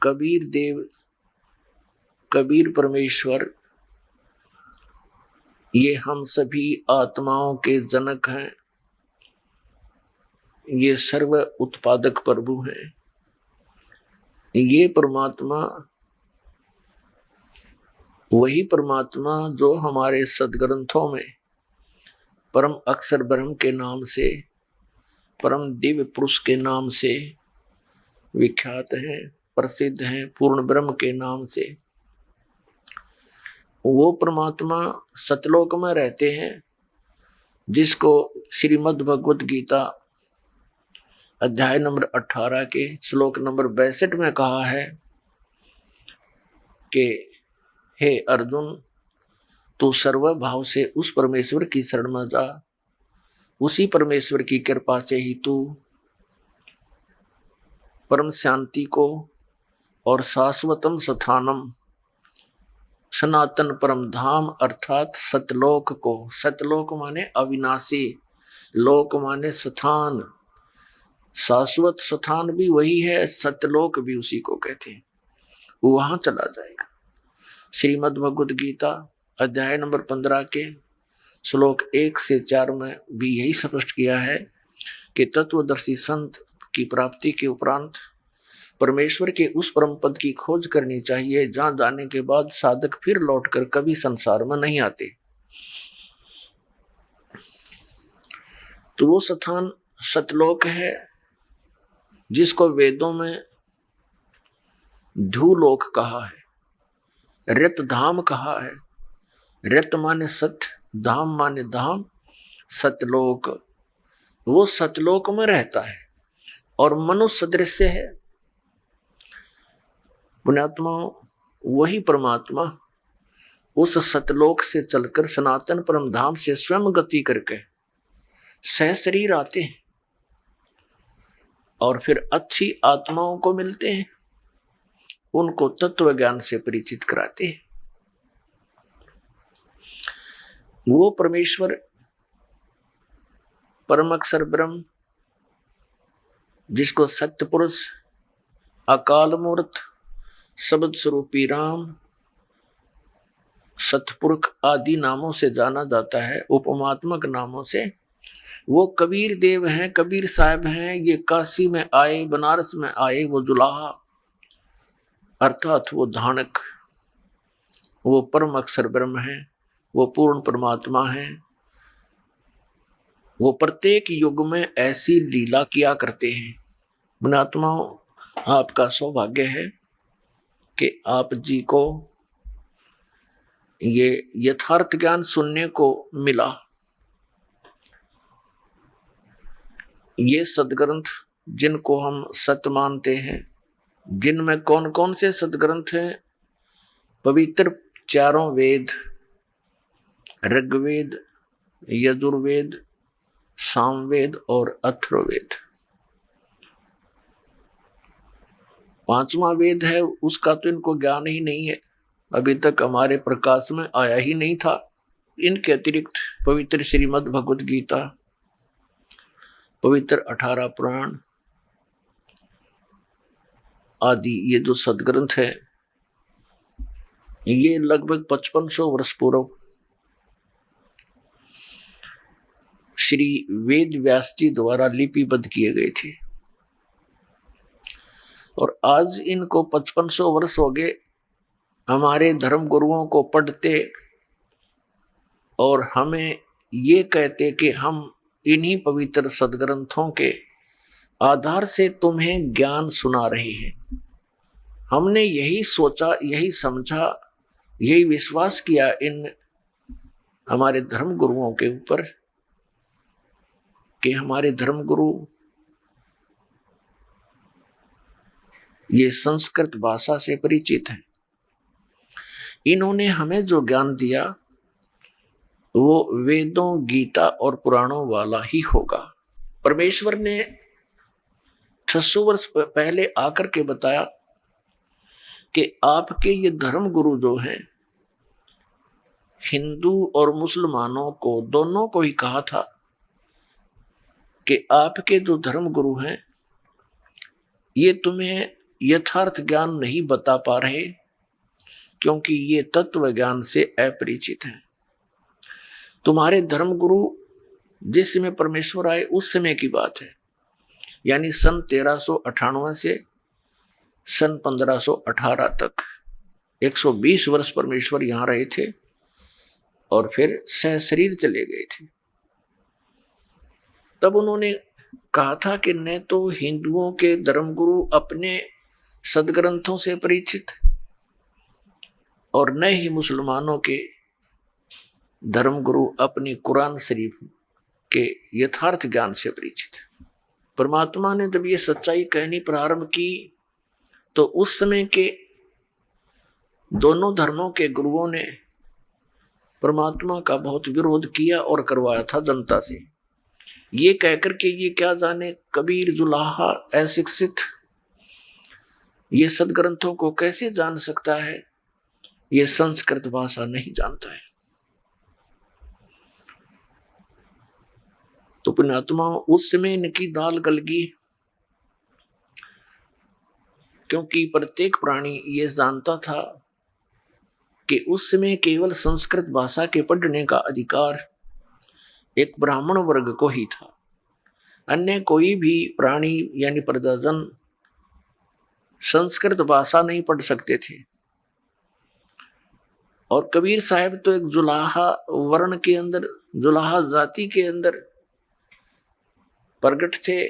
कबीर देव, कबीर परमेश्वर, ये हम सभी आत्माओं के जनक हैं। ये सर्व उत्पादक प्रभु हैं। ये परमात्मा वही परमात्मा जो हमारे सदग्रंथों में परम अक्षर ब्रह्म के नाम से, परम दिव्य पुरुष के नाम से विख्यात हैं, प्रसिद्ध हैं, पूर्ण ब्रह्म के नाम से। वो परमात्मा सतलोक में रहते हैं, जिसको श्रीमद् भगवत गीता अध्याय नंबर 18 के श्लोक नंबर 62 में कहा है कि हे अर्जुन, तू सर्व भाव से उस परमेश्वर की शरण में जा। उसी परमेश्वर की कृपा से ही तू परम शांति को और शाश्वतम स्थानम, सनातन परम धाम अर्थात सतलोक को, सतलोक माने अविनाशी, लोक माने स्थान, शाश्वत स्थान भी वही है, सतलोक भी उसी को कहते हैं, वहां चला जाएगा। श्रीमद् भगवत गीता अध्याय नंबर 15 के श्लोक 1 से 4 में भी यही स्पष्ट किया है कि तत्वदर्शी संत की प्राप्ति के उपरांत परमेश्वर के उस परम पद की खोज करनी चाहिए, जहां जाने के बाद साधक फिर लौटकर कभी संसार में नहीं आते। तो वो स्थान सतलोक है, जिसको वेदों में धूलोक कहा है, रत धाम कहा है। रत माने सत्य, धाम माने धाम, सतलोक। वो सतलोक में रहता है और मनुष्य दृश्य है। पुण्यात्मा, वही परमात्मा उस सतलोक से चलकर सनातन परम धाम से स्वयं गति करके सह शरीर आते हैं और फिर अच्छी आत्माओं को मिलते हैं, उनको तत्व ज्ञान से परिचित कराते हैं। वो परमेश्वर परम अक्षर ब्रह्म, जिसको सत्य पुरुष, अकाल मूर्त, शब्द स्वरूपी राम, सतपुरुष आदि नामों से जाना जाता है, उपमात्मक नामों से। वो कबीर देव हैं, कबीर साहब हैं। ये काशी में आए, बनारस में आए, वो जुलाहा अर्थात वो धानक, वो परम अक्षर ब्रह्म है, वो पूर्ण परमात्मा है। वो प्रत्येक युग में ऐसी लीला किया करते हैं। पुण्यात्माओं, आपका सौभाग्य है कि आप जी को ये यथार्थ ज्ञान सुनने को मिला। ये सदग्रंथ जिनको हम सत्य मानते हैं, जिनमें कौन कौन से सदग्रंथ हैं? पवित्र चारों वेद, ऋग्वेद, यजुर्वेद, सामवेद और अथर्ववेद। पांचवा वेद है, उसका तो इनको ज्ञान ही नहीं है, अभी तक हमारे प्रकाश में आया ही नहीं था। इनके अतिरिक्त पवित्र श्रीमद् भगवत गीता, पवित्र 18 पुराण आदि ये जो सदग्रंथ है, ये लगभग 5500 वर्ष पूर्व श्री वेद व्यास जी द्वारा लिपिबद्ध किए गए थे और आज इनको 5500 वर्ष हो गए हमारे धर्म गुरुओं को पढ़ते और हमें ये कहते कि हम इन्हीं पवित्र सदग्रंथों के आधार से तुम्हें ज्ञान सुना रहे हैं। हमने यही सोचा, यही समझा, यही विश्वास किया इन हमारे धर्म गुरुओं के ऊपर कि हमारे धर्म गुरु ये संस्कृत भाषा से परिचित हैं। इन्होंने हमें जो ज्ञान दिया वो वेदों, गीता और पुराणों वाला ही होगा। परमेश्वर ने 600 वर्ष पहले आकर के बताया कि आपके ये धर्म गुरु जो हैं, हिंदू और मुसलमानों को दोनों को ही कहा था कि आपके जो धर्म गुरु हैं ये तुम्हें यथार्थ ज्ञान नहीं बता पा रहे, क्योंकि ये तत्व ज्ञान से अपरिचित हैं। तुम्हारे धर्मगुरु जिस समय परमेश्वर आए उस समय की बात है, यानी सन 1398 से सन 1518 तक 120 वर्ष परमेश्वर यहां रहे थे और फिर सहशरीर चले गए थे। तब उन्होंने कहा था कि न तो हिंदुओं के धर्मगुरु अपने सदग्रंथों से परिचित और न ही मुसलमानों के धर्मगुरु अपनी कुरान शरीफ के यथार्थ ज्ञान से परिचित। परमात्मा ने जब ये सच्चाई कहनी प्रारंभ की तो उस समय के दोनों धर्मों के गुरुओं ने परमात्मा का बहुत विरोध किया और करवाया था जनता से, ये कहकर के ये क्या जाने कबीर जुलाहा अशिक्षित ये सदग्रंथों को कैसे जान सकता है, ये संस्कृत भाषा नहीं जानता है। तो पुण्यात्मा उस समय इनकी दाल गलगी, क्योंकि प्रत्येक प्राणी ये जानता था कि उस समय केवल संस्कृत भाषा के पढ़ने का अधिकार एक ब्राह्मण वर्ग को ही था। अन्य कोई भी प्राणी यानी प्रजाजन संस्कृत भाषा नहीं पढ़ सकते थे। और कबीर साहब तो एक जुलाहा वर्ण के अंदर, जुलाहा जाति के अंदर प्रकट थे,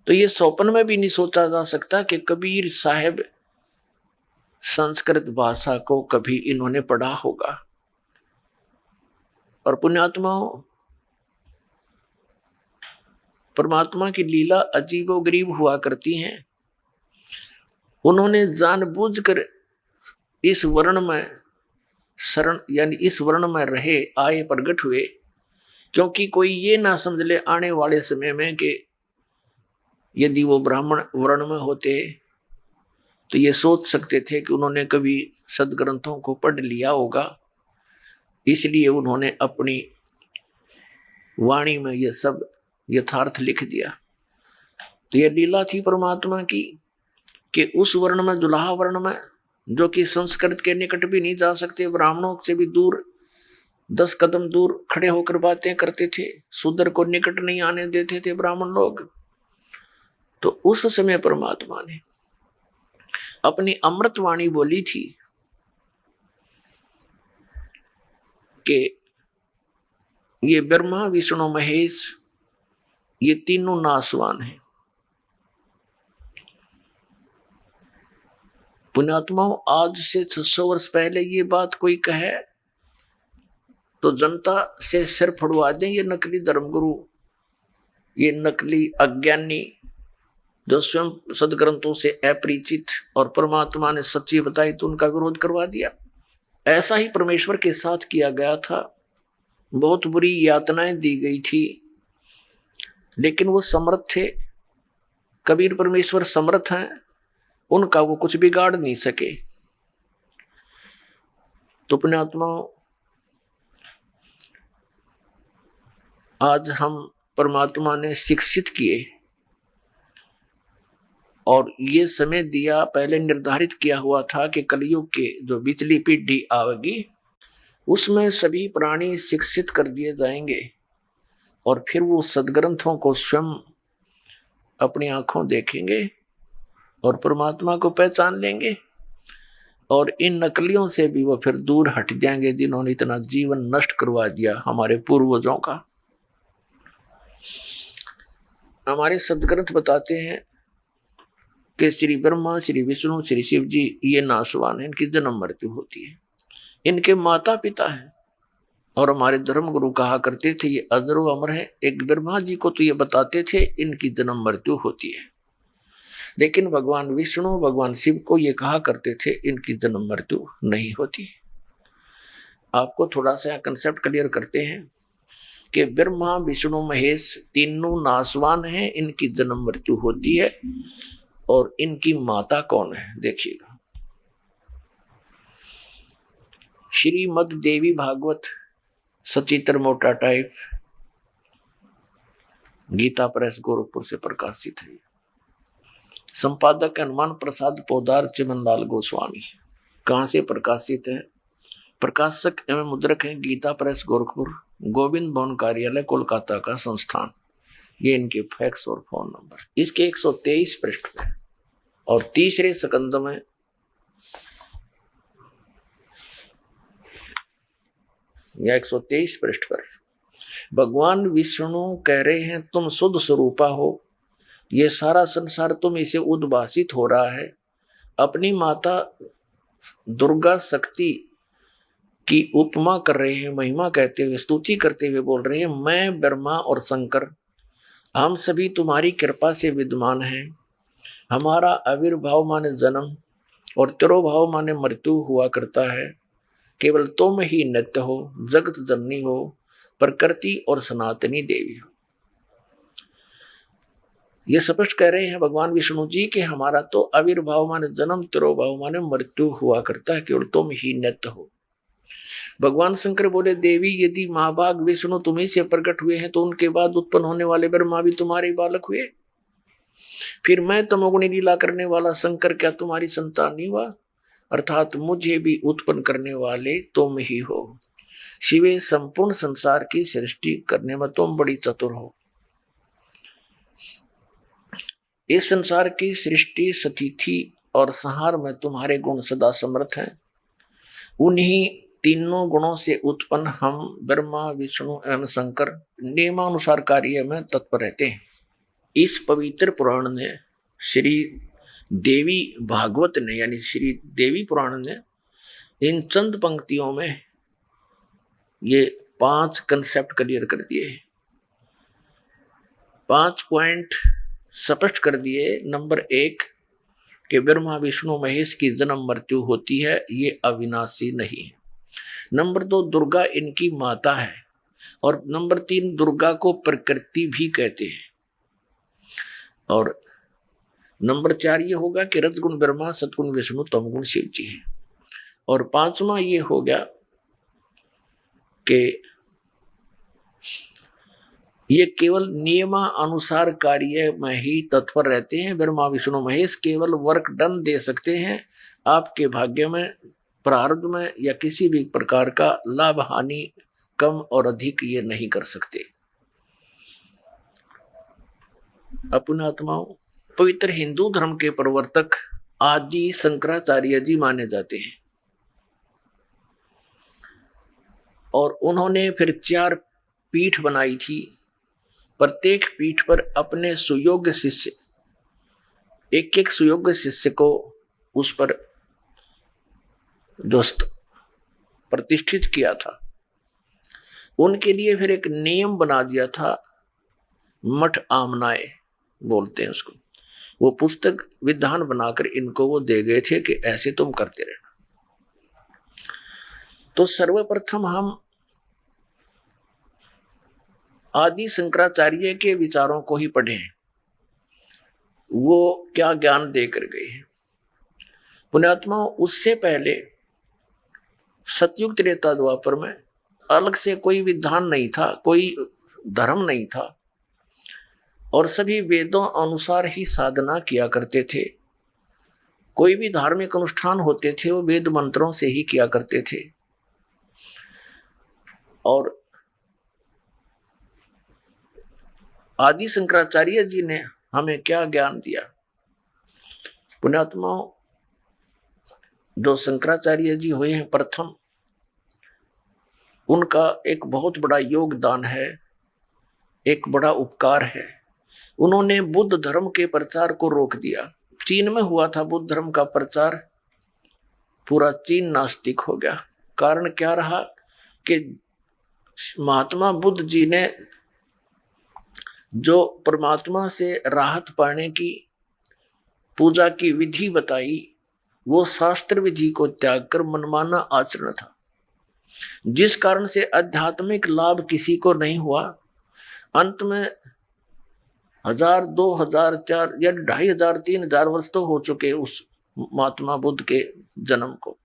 तो ये स्वप्न में भी नहीं सोचा जा सकता कि कबीर साहब संस्कृत भाषा को कभी इन्होंने पढ़ा होगा। और पुण्यात्माओं, परमात्मा की लीला अजीबोगरीब हुआ करती हैं। उन्होंने जानबूझकर इस वर्ण में शरण यानी इस वर्ण में रहे आए प्रकट हुए, क्योंकि कोई ये ना समझ ले आने वाले समय में कि यदि वो ब्राह्मण वर्ण में होते तो ये सोच सकते थे कि उन्होंने कभी सदग्रंथों को पढ़ लिया होगा, इसलिए उन्होंने अपनी वाणी में ये सब यथार्थ लिख दिया। तो ये लीला थी परमात्मा की कि उस वर्ण में, जुलाहा वर्ण में, जो कि संस्कृत के निकट भी नहीं जा सकते, ब्राह्मणों से भी दूर 10 कदम दूर खड़े होकर बातें करते थे, शूद्र को निकट नहीं आने देते थे ब्राह्मण लोग। तो उस समय परमात्मा ने अपनी अमृत वाणी बोली थी कि ये ब्रह्मा विष्णु महेश ये तीनों नासवान हैं। पुण्यात्माओं, आज से 600 वर्ष पहले ये बात कोई कहे तो जनता से सिर फड़वा दें ये नकली धर्मगुरु, ये नकली अज्ञानी जो स्वयं सदग्रंथों से अपरिचित, और परमात्मा ने सच्ची बताई तो उनका विरोध करवा दिया। ऐसा ही परमेश्वर के साथ किया गया था। बहुत बुरी यातनाएं दी गई थी, लेकिन वो समर्थ थे। कबीर परमेश्वर समर्थ हैं, उनका वो कुछ बिगाड़ नहीं सके। तो पुण्यात्माओं, आज हम परमात्मा ने शिक्षित किए और ये समय दिया, पहले निर्धारित किया हुआ था कि कलयुग के जो बिचली पीढ़ी आवेगी उसमें सभी प्राणी शिक्षित कर दिए जाएंगे और फिर वो सदग्रंथों को स्वयं अपनी आंखों देखेंगे और परमात्मा को पहचान लेंगे, और इन नकलियों से भी वो फिर दूर हट जाएंगे जिन्होंने इतना जीवन नष्ट करवा दिया हमारे पूर्वजों का। हमारे सदग्रंथ बताते हैं कि श्री ब्रह्मा, श्री विष्णु, श्री शिव जी ये नासवान हैं, इनकी जन्म मृत्यु होती है, इनके माता पिता हैं। और हमारे धर्म गुरु कहा करते थे ये अजर अमर है। एक ब्रह्मा जी को तो ये बताते थे इनकी जन्म मृत्यु होती है, लेकिन भगवान विष्णु, भगवान शिव को ये कहा करते थे इनकी जन्म मृत्यु नहीं होती। आपको थोड़ा सा कंसेप्ट क्लियर करते हैं कि ब्रह्मा विष्णु महेश तीनों नासवान हैं, इनकी जन्म मृत्यु होती है। और इनकी माता कौन है देखिएगा, श्रीमद देवी भागवत सचित्र मोटा टाइप, गीता प्रेस गोरखपुर से प्रकाशित है। संपादक हनुमान प्रसाद पोदार चिमनलाल गोस्वामी। कहाँ से प्रकाशित है? प्रकाशक एवं मुद्रक है गीता प्रेस गोरखपुर, गोविंद भवन कार्यालय कोलकाता का संस्थान। ये इनके फैक्स और फोन नंबर। इसके 123 पृष्ठ पे और तीसरे स्कंद में या 123 पृष्ठ पर भगवान विष्णु कह रहे हैं तुम शुद्ध स्वरूपा हो, ये सारा संसार तुम इसे उद्भासित हो रहा है। अपनी माता दुर्गा शक्ति की उपमा कर रहे हैं, महिमा कहते हुए, स्तुति करते हुए बोल रहे हैं मैं ब्रह्मा और शंकर हम सभी तुम्हारी कृपा से विद्यमान हैं। हमारा आविर्भाव माने जन्म और तिरोभाव माने मृत्यु हुआ करता है। केवल तुम ही नित्य हो, जगत जननी हो, प्रकृति और सनातनी देवी हो। ये स्पष्ट कह रहे हैं भगवान विष्णु जी कि हमारा तो आविर्भाव माने जन्म, तिरोभाव माने मृत्यु हुआ करता है, केवल तुम ही नित्य हो। भगवान शंकर बोले देवी यदि महाभाग विष्णु तुम्ही से प्रकट हुए हैं तो उनके बाद उत्पन्न होने वाले ब्रह्मा भी तुम्हारे बालक हुए। फिर मैं तमोगुणी लीला करने वाला शंकर क्या तुम्हारी संतान नहीं हुआ? अर्थात मुझे भी उत्पन्न करने वाले तुम ही हो। शिवे संपूर्ण संसार की सृष्टि करने में तुम बड़ी चतुर हो। इस संसार की सृष्टि, स्थिति और संहार में तुम्हारे गुण सदा समर्थ हैं। उन्हीं तीनों गुणों से उत्पन्न हम ब्रह्मा विष्णु एवं शंकर नियमानुसार कार्य में तत्पर रहते हैं। इस पवित्र पुराण ने श्री देवी भागवत ने यानी श्री देवी पुराण ने इन चंद पंक्तियों में ये 5 कंसेप्ट क्लियर कर दिए, 5 पॉइंट स्पष्ट कर दिए। नंबर 1 कि ब्रह्मा विष्णु महेश की जन्म मृत्यु होती है, ये अविनाशी नहीं है। नंबर 2 दुर्गा इनकी माता है। और नंबर 3 दुर्गा को प्रकृति भी कहते हैं। और नंबर 4 ये होगा कि रजगुण ब्रह्मा, सतगुण विष्णु, तमगुण शिव जी है। और 5वां ये हो गया कि ये केवल नियमानुसार कार्य में ही तत्पर रहते हैं। ब्रह्मा विष्णु महेश केवल वर्क डन दे सकते हैं, आपके भाग्य में, प्रारब्ध में या किसी भी प्रकार का लाभ हानि कम और अधिक ये नहीं कर सकते। अपने आत्माओं, पवित्र हिंदू धर्म के प्रवर्तक आदि शंकराचार्य जी माने जाते हैं। और उन्होंने फिर 4 पीठ बनाई थी। प्रत्येक पीठ पर अपने सुयोग्य शिष्य, एक सुयोग्य शिष्य को उस पर दोस्त प्रतिष्ठित किया था। उनके लिए फिर एक नियम बना दिया था, मठ आमनाए बोलते हैं उसको। वो पुस्तक विधान बनाकर इनको वो दे गए थे कि ऐसे तुम करते रहना। तो सर्वप्रथम हम आदि शंकराचार्य के विचारों को ही पढ़ें, वो क्या ज्ञान देकर गए हैं। पुण्यात्माओं, उससे पहले सतयुग त्रेता द्वापर में अलग से कोई विधान नहीं था, कोई धर्म नहीं था और सभी वेदों अनुसार ही साधना किया करते थे। कोई भी धार्मिक अनुष्ठान होते थे वो वेद मंत्रों से ही किया करते थे। और आदि शंकराचार्य जी ने हमें क्या ज्ञान दिया? पुण्यात्माओं, जो शंकराचार्य जी हुए हैं प्रथम, उनका एक बहुत बड़ा योगदान है, एक बड़ा उपकार है। उन्होंने बुद्ध धर्म के प्रचार को रोक दिया। चीन में हुआ था बुद्ध धर्म का प्रचार, पूरा चीन नास्तिक हो गया। कारण क्या रहा कि महात्मा बुद्ध जी ने जो परमात्मा से राहत पाने की पूजा की विधि बताई, वो शास्त्र विधि को त्याग कर मनमाना आचरण था, जिस कारण से आध्यात्मिक लाभ किसी को नहीं हुआ। अंत में 1000, 2000, 4 या 2500, 3000 वर्ष तो हो चुके उस महात्मा बुद्ध के जन्म को,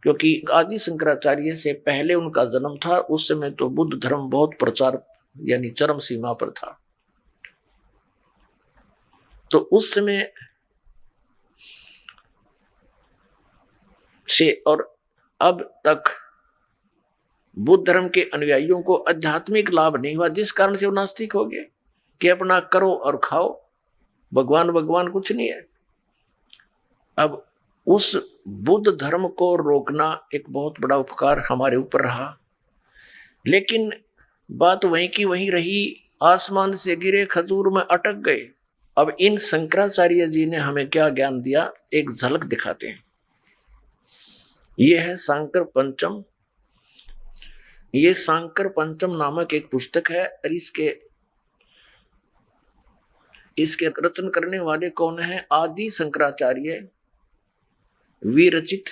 क्योंकि आदि शंकराचार्य से पहले उनका जन्म था। उस समय तो बुद्ध धर्म बहुत प्रचार यानी चरम सीमा पर था। तो उस समय से और अब तक बुद्ध धर्म के अनुयायियों को आध्यात्मिक लाभ नहीं हुआ, जिस कारण से वो नास्तिक हो गए कि अपना करो और खाओ, भगवान भगवान कुछ नहीं है। अब उस बुद्ध धर्म को रोकना एक बहुत बड़ा उपकार हमारे ऊपर रहा, लेकिन बात वहीं की वहीं रही, आसमान से गिरे खजूर में अटक गए। अब इन शंकराचार्य जी ने हमें क्या ज्ञान दिया, एक झलक दिखाते हैं। ये है सांकर पंचम। ये सांकर पंचम नामक एक पुस्तक है, और इसके रचन करने वाले कौन है? आदि शंकराचार्य विरचित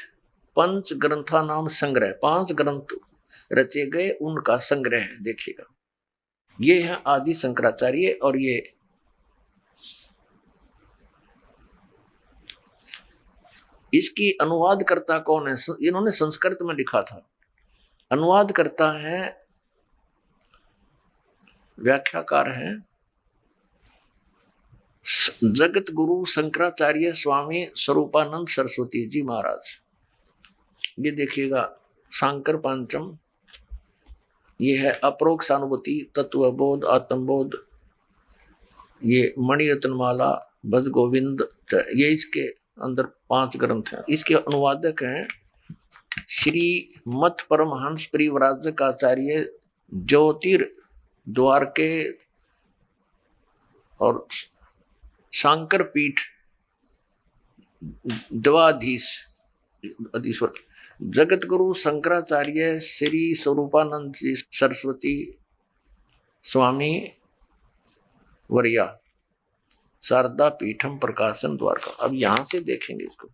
पंच ग्रंथा नाम संग्रह, 5 ग्रंथ रचे गए, उनका संग्रह है। देखिएगा, ये है आदि शंकराचार्य, और ये इसकी अनुवादकर्ता कौन है? इन्होंने संस्कृत में लिखा था। अनुवाद करता है, व्याख्याकार है जगत गुरु शंकराचार्य स्वामी स्वरूपानंद सरस्वती जी महाराज। ये देखिएगा, सांकर पंचम, ये है अपरोक्ष अनुभूति, तत्वबोध, आत्मबोध, ये मणिरत्नमाला, भज गोविंद, ये इसके अंदर 5 ग्रंथ हैं। इसके अनुवादक हैं श्री मत परमहंस परिव्राजक आचार्य ज्योतिर्द्वारके और शांकर पीठ द्वाधीश्वर जगत गुरु शंकराचार्य श्री स्वरूपानंद जी सरस्वती स्वामी वर्या, शारदा पीठम प्रकाशन द्वारका। अब यहां से देखेंगे इसको।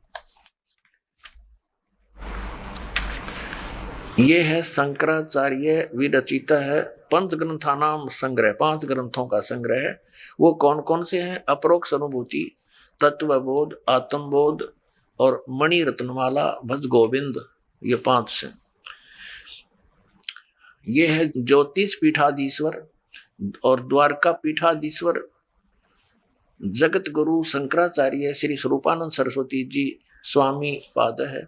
ये है शंकराचार्य विरचित है पंचग्रंथा नाम संग्रह, 5 ग्रंथों का संग्रह है। वो कौन कौन से हैं? अपरोक्ष अनुभूति, तत्वबोध, आत्मबोध और मणिरत्नमाला, भज गोविंद, ये 5 से। ये है ज्योतिष पीठाधीश्वर और द्वारका पीठाधीश्वर जगत गुरु शंकराचार्य श्री स्वरूपानंद सरस्वती जी स्वामी पाद है।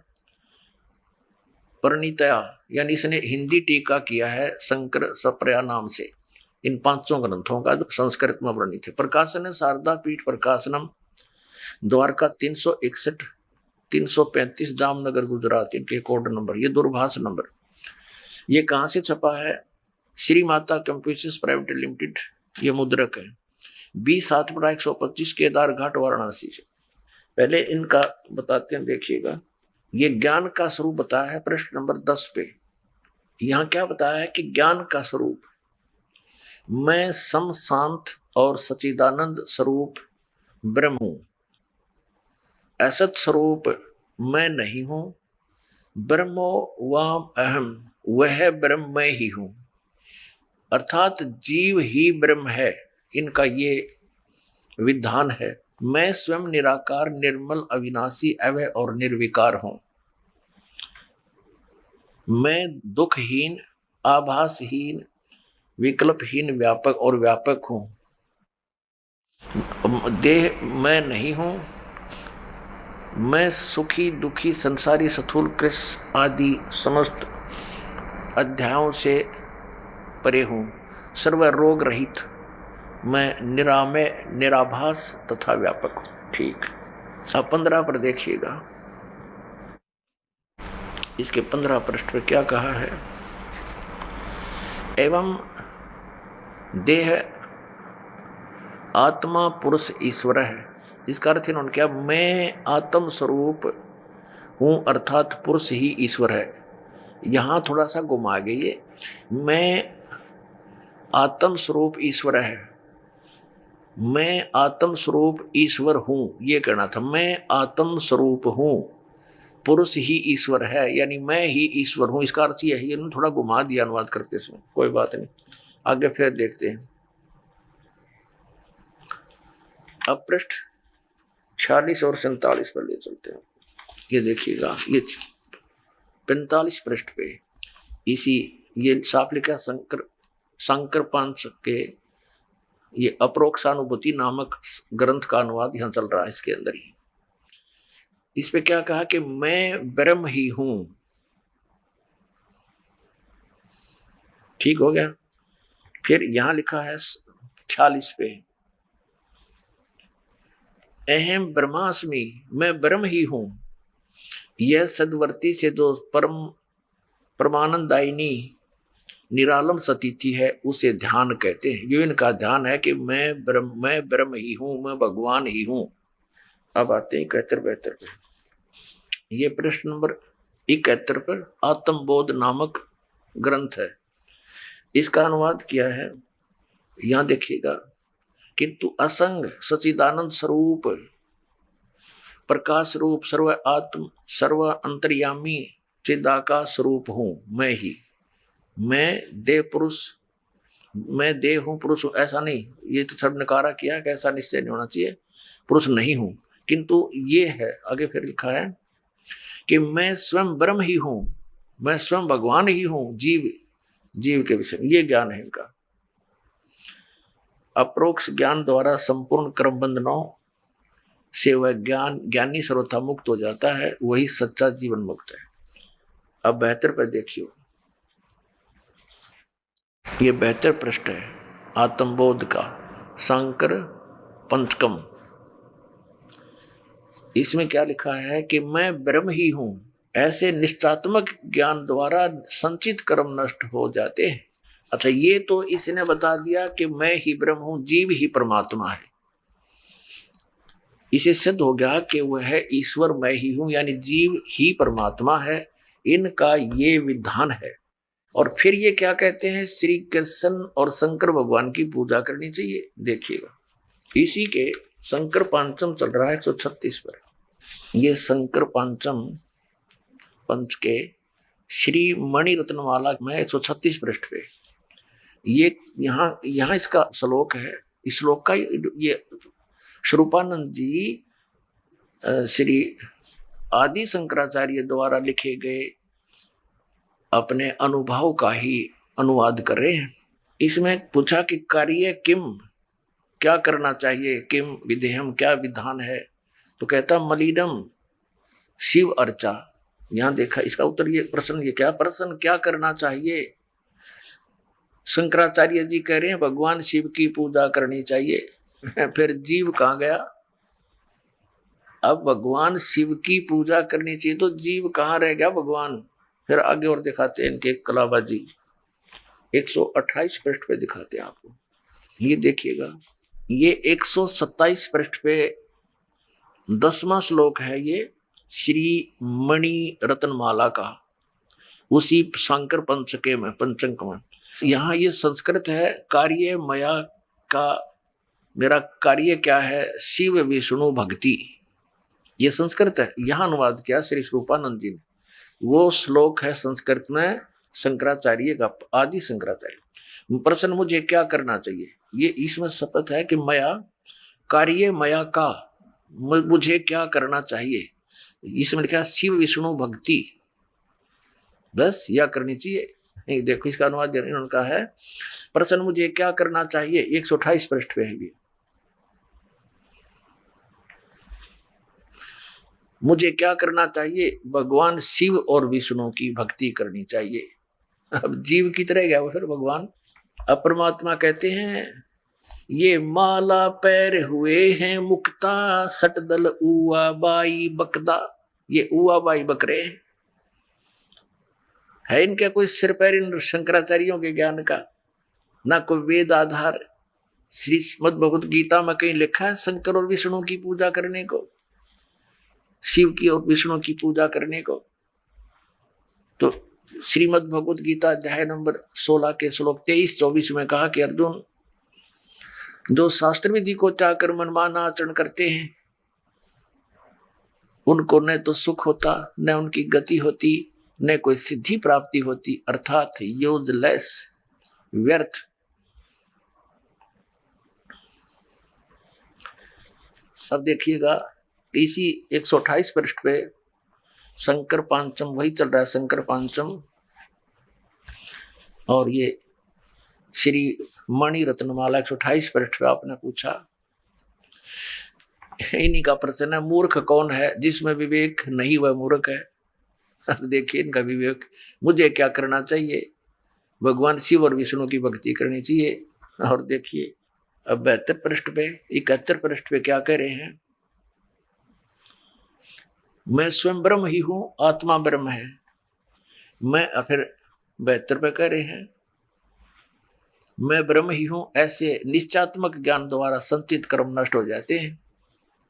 परिणीतया, यानी इसने हिंदी टीका किया है शंकर सप्रया नाम से, इन 5 ग्रंथों का जो संस्कृत में वर्णित है। प्रकाशन है शारदा पीठ प्रकाशनम, द्वारका 361 335 जामनगर गुजरात, इनके कोड नंबर, ये दूरभाष नंबर। ये कहाँ से छपा है? Shri Mata computers private limited, ये मुद्रक है, 20/7/125 केदार घाट वाराणसी से। पहले इनका बताते हैं, देखिएगा। ये ज्ञान का स्वरूप बताया है प्रश्न नंबर 10 पे। यहां क्या बताया है कि ज्ञान का स्वरूप, मैं सम शांत और सच्चिदानंद स्वरूप ब्रह्म हूं, असत स्वरूप मैं नहीं हूं, ब्रह्मो वाम अहम, वह ब्रह्म मैं ही हूं, अर्थात जीव ही ब्रह्म है, इनका ये विधान है। मैं स्वयं निराकार, निर्मल, अविनाशी, अवय और निर्विकार हूं। मैं दुखहीन, आभासहीन, विकल्पहीन, व्यापक और व्यापक हूं। देह मैं नहीं हूं। मैं सुखी, दुखी, संसारी, स्थूल, कृष्ण आदि समस्त अध्यायों से परे हूं। सर्व रोग रहित मैं निरामय, निराभास तथा व्यापक हूं। ठीक। अब 15 पर देखिएगा, इसके 15 पृष्ठ पर क्या कहा है? एवं देह आत्मा पुरुष ईश्वर है। इसका अर्थ इन्होंने क्या? मैं आत्म स्वरूप हूं, अर्थात पुरुष ही ईश्वर है। यहां थोड़ा सा घुमा गई, मैं आत्म स्वरूप ईश्वर है, मैं आत्म स्वरूप ईश्वर हूं, ये कहना था। मैं आत्म स्वरूप हूं, पुरुष ही ईश्वर है, यानी मैं ही ईश्वर हूं, इसका अर्थ यह है। ये थोड़ा घुमा दिया अनुवाद करते समय, कोई बात नहीं, आगे फिर देखते हैं। अब पृष्ठ 46 और 47 पर ले चलते हैं। ये देखिएगा, ये 45 पृष्ठ पे इसी ये साफ लिखा, शंकर पंच के ये अप्रोक्षानुभूति नामक ग्रंथ का अनुवाद यहां चल रहा है इसके अंदर ही। इस पे क्या कहा कि मैं ब्रह्म ही हूं। ठीक हो गया। फिर यहां लिखा है 46 पे, अहम ब्रह्मास्मि, मैं ब्रह्म ही हूं। यह सदवर्ती से जो परम परमानंदायिनी निरालम सतीथि है उसे ध्यान कहते हैं। ये इनका ध्यान है कि मैं ब्रह्म ही हूं, मैं भगवान ही हूं। अब आते हैं 71-72 पे। ये प्रश्न नंबर 71 पर आत्मबोध नामक ग्रंथ है, इसका अनुवाद किया है। यहां देखिएगा, किंतु असंग सचिदानंद स्वरूप प्रकाश रूप सर्व आत्म सर्व अंतर्यामी चिदाकाश स्वरूप हूं मैं ही। मैं देह पुरुष, मैं देह हूं पुरुष हूं ऐसा नहीं, ये तो सब नकारा किया कि ऐसा निश्चय नहीं होना चाहिए, पुरुष नहीं हूं। किंतु ये है, आगे फिर लिखा है कि मैं स्वयं ब्रह्म ही हूं, मैं स्वयं भगवान ही हूं, जीव के विषय में ये ज्ञान है इनका। अप्रोक्ष ज्ञान द्वारा संपूर्ण कर्म बंधनों से वह ज्ञानी सर्वथा मुक्त हो जाता है, वही सच्चा जीवन मुक्त है। अब 72 पे देखियो, ये 72 पृष्ठ है आत्मबोध का, शंकर पंचकम। इसमें क्या लिखा है कि मैं ब्रह्म ही हूं, ऐसे निश्चात्मक ज्ञान द्वारा संचित कर्म नष्ट हो जाते हैं। अच्छा, ये तो इसने बता दिया कि मैं ही ब्रह्म हूं, जीव ही परमात्मा है। इसे सिद्ध हो गया कि वह है ईश्वर मैं ही हूं, यानी जीव ही परमात्मा है। इनका ये विधान है। और फिर ये क्या कहते हैं, श्री कृष्ण और शंकर भगवान की पूजा करनी चाहिए। देखिएगा, इसी के शंकर पांचम चल रहा है 136 पर। ये शंकर पांचम पंच के श्री मणि रत्नमाला में 136 पृष्ठ पे ये यहाँ इसका श्लोक है। इस श्लोक का ये स्वरूपानंद जी श्री आदि शंकराचार्य द्वारा लिखे गए अपने अनुभव का ही अनुवाद कर रहे हैं। इसमें पूछा कि कार्य किम, क्या करना चाहिए, किम विधेयम, क्या विधान है, तो कहता मलिनम शिव अर्चा। यहां देखा इसका उत्तर, ये प्रश्न, ये क्या प्रश्न, क्या करना चाहिए। शंकराचार्य जी कह रहे हैं भगवान शिव की पूजा करनी चाहिए। फिर जीव कहां गया। अब भगवान शिव की पूजा करनी चाहिए तो जीव कहां रह गया भगवान। फिर आगे और दिखाते हैं इनके कलाबाजी, 128 पृष्ठ पे दिखाते हैं आपको। ये देखिएगा, ये 127 पृष्ठ पे 10वां श्लोक है, ये श्री मणि रत्नमाला का, उसी शंकर पंचके में, पंचक में। यहाँ ये संस्कृत है, कार्य मया का, मेरा कार्य क्या है, शिव विष्णु भक्ति, ये संस्कृत है। यहाँ अनुवाद किया श्री स्वरूपानंद जी ने। वो श्लोक है संस्कृत में शंकराचार्य का, आदि शंकराचार्य। प्रश्न मुझे क्या करना चाहिए, ये इसमें शपथ है कि मया कार्य मया का, मुझे क्या करना चाहिए। इसमें लिखा शिव विष्णु भक्ति, बस यह करनी चाहिए। देखो इसका अनुवाद इन्होंने कहा है, प्रश्न मुझे क्या करना चाहिए, 128 पृष्ठ पे है ये। मुझे क्या करना चाहिए, भगवान शिव और विष्णु की भक्ति करनी चाहिए। अब जीव की तरह गया वो फिर भगवान। अब परमात्मा कहते हैं ये माला पैर हुए हैं मुक्ता, सटदल उआ बाई बकदा। ये उआ बाई बकरे है इनका कोई सिर पैर इन शंकराचार्यों के ज्ञान का, ना कोई वेद आधार। श्रीमद् भगवत गीता में कहीं लिखा है शंकर और विष्णु की पूजा करने को, शिव की और विष्णु की पूजा करने को। तो श्रीमद् भगवत गीता अध्याय नंबर 16 के श्लोक 23-24 में कहा कि अर्जुन, जो शास्त्र विधि को त्याग कर मनमाना आचरण करते हैं उनको न तो सुख होता, न उनकी गति होती, न कोई सिद्धि प्राप्ति होती, अर्थात यूजलेस, व्यर्थ। अब देखिएगा इसी 128 पृष्ठ पे शंकर पांचम वही चल रहा है, शंकर पांचम। और ये श्री मणि रत्नमाला 128 पृष्ठ पे आपने पूछा, इन्हीं का प्रश्न है, मूर्ख कौन है? जिसमें विवेक नहीं वह मूर्ख है। अब देखिए इनका विवेक, मुझे क्या करना चाहिए? भगवान शिव और विष्णु की भक्ति करनी चाहिए। और देखिए अब 72 पृष्ठ पे 71 पृष्ठ पे क्या कह रहे हैं, मैं स्वयं ब्रह्म ही हूं, आत्मा ब्रह्म है। मैं फिर 72 पे कह रहे हैं, मैं ब्रह्म ही हूं। ऐसे निश्चयात्मक ज्ञान द्वारा संचित कर्म नष्ट हो जाते हैं।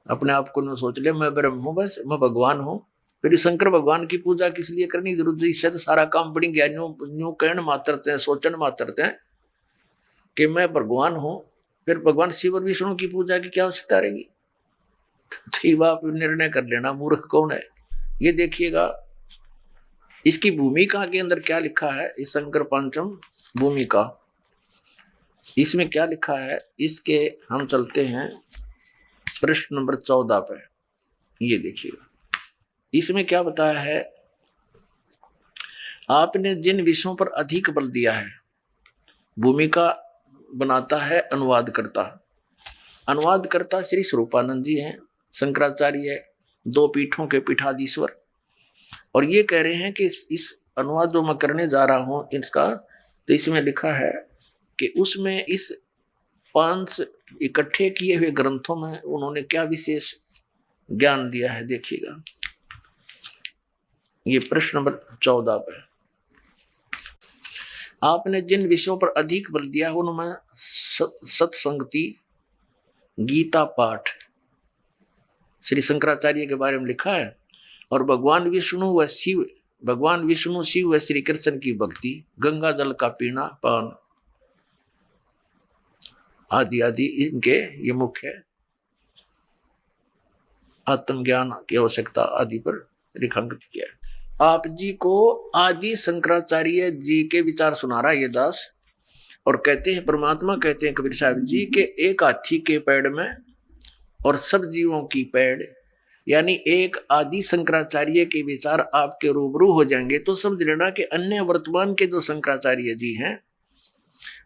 अपने आप को न सोच ले मैं ब्रह्म हूं, बस मैं भगवान हूं। फिर शंकर भगवान की पूजा किस लिए करनी जरूरत है? इससे तो सारा काम बड़ी ज्ञानियों कहण मात्रते हैं, सोचन मात्रते हैं कि मैं भगवान हूं। फिर भगवान शिव और विष्णु की पूजा की क्या आवश्यकता रहेगी? तो आप निर्णय कर लेना मूर्ख कौन है। ये देखिएगा इसकी भूमिका के अंदर क्या लिखा है, इस शंकर पंचम भूमिका, इसमें क्या लिखा है, इसके हम चलते हैं प्रश्न नंबर 14 पे। ये देखिएगा इसमें क्या बताया है, आपने जिन विषयों पर अधिक बल दिया है, भूमिका बनाता है अनुवादकर्ता। अनुवादकर्ता श्री स्वरूपानंद जी हैं, शंकराचार्य 2 पीठों के पीठाधीश्वर। और ये कह रहे हैं कि इस अनुवाद जो मैं करने जा रहा हूं इसका, तो इसमें लिखा है कि उसमें इस 5 इकट्ठे किए हुए ग्रंथों में उन्होंने क्या विशेष ज्ञान दिया है। देखिएगा ये प्रश्न नंबर 14 पे, आपने जिन विषयों पर अधिक बल दिया है उनमें सत्संगति, गीता पाठ श्री शंकराचार्य के बारे में लिखा है, और भगवान विष्णु शिव व श्री कृष्ण की भक्ति, गंगा जल का पीना पान आदि आदि इनके ये मुख्य है। आत्मज्ञान की आवश्यकता आदि पर रेखांकित किया है। आप जी को आदि शंकराचार्य जी के विचार सुना रहा है ये दास, और कहते हैं परमात्मा कहते हैं कबीर साहब जी के एक हाथी के पैर में और सब जीवों की पैर, यानी एक आदि शंकराचार्य के विचार आपके रूबरू हो जाएंगे तो समझ लेना कि अन्य वर्तमान के जो शंकराचार्य जी हैं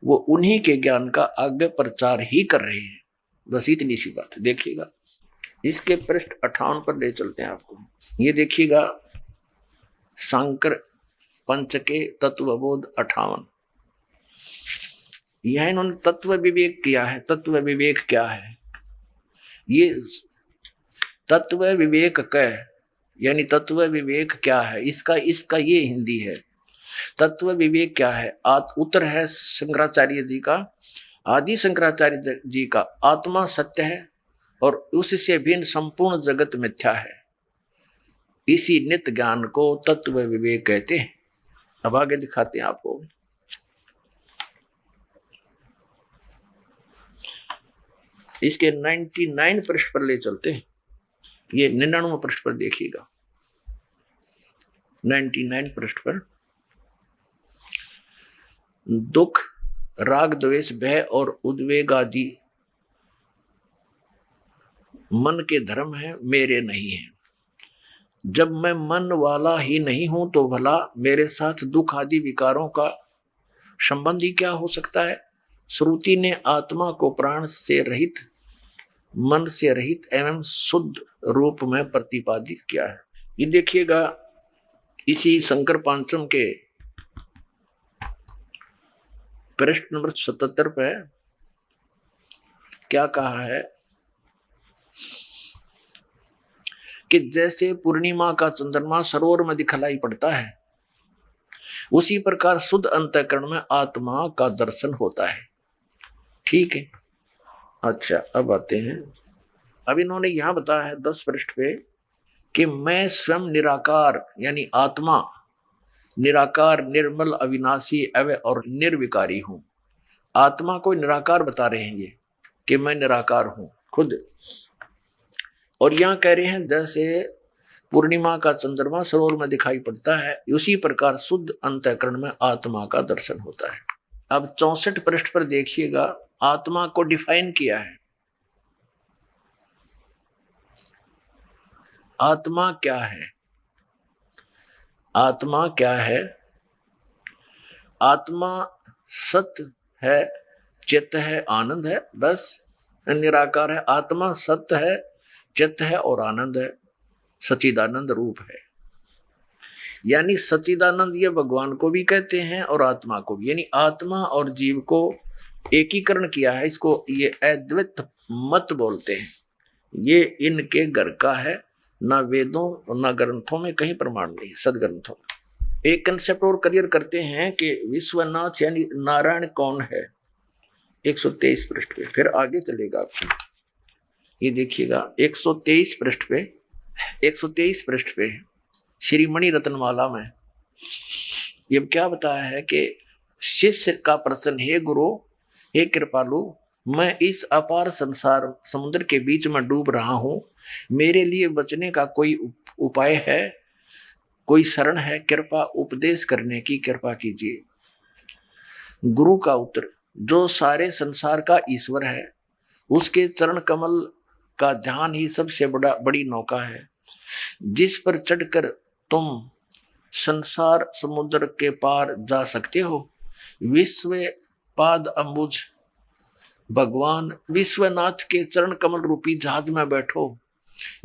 वो उन्हीं के ज्ञान का आगे प्रचार ही कर रहे हैं। बस इतनी सी बात। देखिएगा इसके पृष्ठ 58 पर ले चलते हैं आपको। ये देखिएगा शंकर पंच के तत्वबोध 58, यह इन्होंने तत्व विवेक किया है। तत्व विवेक क्या है? ये तत्व विवेक कह, यानी तत्व विवेक क्या है, इसका ये हिंदी है। तत्व विवेक क्या है? उत्तर है शंकराचार्य जी का, आदि शंकराचार्य जी का, आत्मा सत्य है और उससे भिन्न संपूर्ण जगत मिथ्या है। इसी नित्य ज्ञान को तत्व विवेक कहते हैं। अब आगे दिखाते हैं आपको। इसके 99 पृष्ठ पर ले चलते हैं। ये 99 पृष्ठ पर देखिएगा, 99 पृष्ठ पर, दुख, राग, द्वेष, भय और उद्वेग आदि मन के धर्म है, मेरे नहीं है। जब मैं मन वाला ही नहीं हूं तो भला मेरे साथ दुख आदि विकारों का संबंध ही क्या हो सकता है? श्रुति ने आत्मा को प्राण से रहित, मन से रहित एवं शुद्ध रूप में प्रतिपादित किया है। ये देखिएगा इसी शंकर पांचम के पृष्ठ नंबर 77 पे क्या कहा है कि जैसे पूर्णिमा का चंद्रमा सरोवर में दिखलाई पड़ता है, उसी प्रकार शुद्ध अंतःकरण में आत्मा का दर्शन होता है। ठीक है, अच्छा अब आते हैं। अब इन्होंने यहां बताया है 10 पृष्ठ पे कि मैं स्वयं निराकार, यानी आत्मा निराकार, निर्मल, अविनाशी, अव्यय और निर्विकारी हूं। आत्मा को निराकार बता रहे हैं ये कि मैं निराकार हूं खुद। और यहां कह रहे हैं जैसे पूर्णिमा का चंद्रमा सरोवर में दिखाई पड़ता है, उसी प्रकार शुद्ध अंतःकरण में आत्मा का दर्शन होता है। अब 64 पृष्ठ पर देखिएगा, आत्मा को डिफाइन किया है। आत्मा क्या है? आत्मा क्या है? आत्मा सत्य है, चित्त है, आनंद है, बस निराकार है। आत्मा सत्य है, चित्त है और आनंद है, सच्चिदानंद रूप है। यानी सच्चिदानंद ये भगवान को भी कहते हैं और आत्मा को भी, यानी आत्मा और जीव को एकीकरण किया है। इसको ये अद्वैत मत बोलते हैं। ये इनके घर का है, ना वेदों और ना ग्रंथों में कहीं प्रमाण नहीं, सदग्रंथों में। एक कंसेप्ट और क्लियर करते हैं कि विश्वनाथ यानी नारायण कौन है। 123 पृष्ठ पे फिर आगे चलेगा आपको, ये देखिएगा 123 पृष्ठ पे, 123 पृष्ठ पे श्री मणि रत्नमाला में ये क्या बताया है कि शिष्य का प्रश्न, हे गुरु, हे कृपालु, मैं इस अपार संसार समुद्र के बीच में डूब रहा हूं, मेरे लिए बचने का कोई उपाय है, कोई शरण है, कृपा उपदेश करने की कृपा कीजिए। गुरु का उत्तर, जो सारे संसार का ईश्वर है, उसके चरण कमल का ध्यान ही सबसे बड़ी नौका है, जिस पर चढ़कर तुम संसार समुद्र के पार जा सकते हो। विश्व पाद अंबुज भगवान विश्वनाथ के चरण कमल रूपी जहाज में बैठो,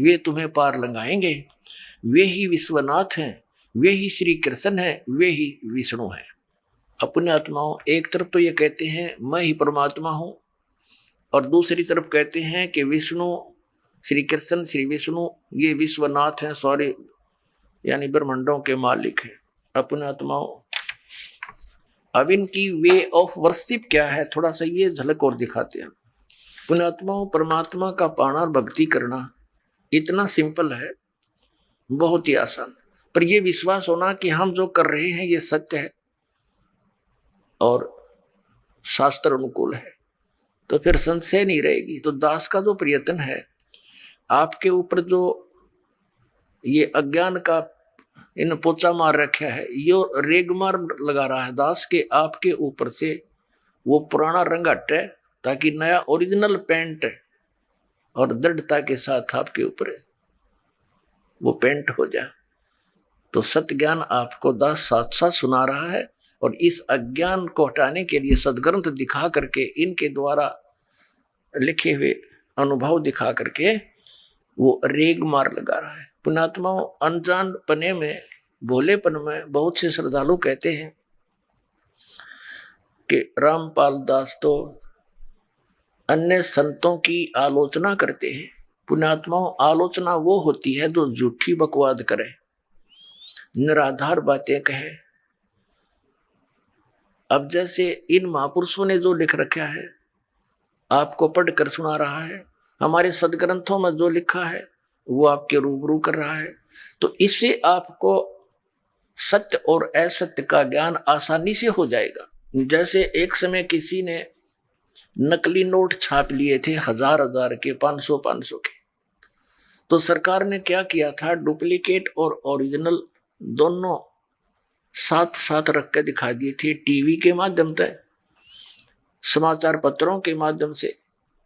वे तुम्हें पार लगाएंगे। वे ही विश्वनाथ हैं, वे ही श्री कृष्ण हैं, वे ही विष्णु हैं। अपने आत्माओं, एक तरफ तो ये कहते हैं मैं ही परमात्मा हूं, और दूसरी तरफ कहते हैं कि विष्णु, श्री कृष्ण, श्री विष्णु ये विश्वनाथ हैं, सॉरी यानी ब्रह्मांडों के मालिक हैं। अपने आत्माओं, अब इनकी वे ऑफ वर्शिप क्या है, थोड़ा सा ये झलक और दिखाते हैं। अपने आत्माओं, परमात्मा का पाना और भक्ति करना इतना सिंपल है, बहुत ही आसान, पर यह विश्वास होना कि हम जो कर रहे हैं ये सत्य है और शास्त्र अनुकूल है, तो फिर संशय नहीं रहेगी। तो दास का जो प्रयत्न है, आपके ऊपर जो ये अज्ञान का इन पोचा मार रखा है, यो रेगमार लगा रहा है दास के आपके ऊपर से, वो पुराना रंग हटे ताकि नया ओरिजिनल पेंट और दृढ़ता के साथ आपके ऊपर वो पेंट हो जाए। तो सत्य ज्ञान आपको दास साथ साथ सुना रहा है, और इस अज्ञान को हटाने के लिए सदग्रंथ दिखा करके, इनके द्वारा लिखे हुए अनुभव दिखा करके वो रेग मार लगा रहा है। पुण्यात्माओं, अनजान पने में, भोलेपन में बहुत से श्रद्धालु कहते हैं कि रामपाल दास तो अन्य संतों की आलोचना करते हैं। पुण्यात्माओं, आलोचना वो होती है जो झूठी बकवाद करे, निराधार बातें कहे। अब जैसे इन महापुरुषों ने जो लिख रखा है आपको पढ़कर सुना रहा है, हमारे सदग्रंथों में जो लिखा है वो आपके रूबरू कर रहा है, तो इससे आपको सत्य और असत्य का ज्ञान आसानी से हो जाएगा। जैसे एक समय किसी ने नकली नोट छाप लिए थे, हजार के, 500 के, तो सरकार ने क्या किया था, डुप्लीकेट और ओरिजिनल दोनों साथ साथ रख के दिखा दिए थे, टीवी के माध्यम से, समाचार पत्रों के माध्यम से,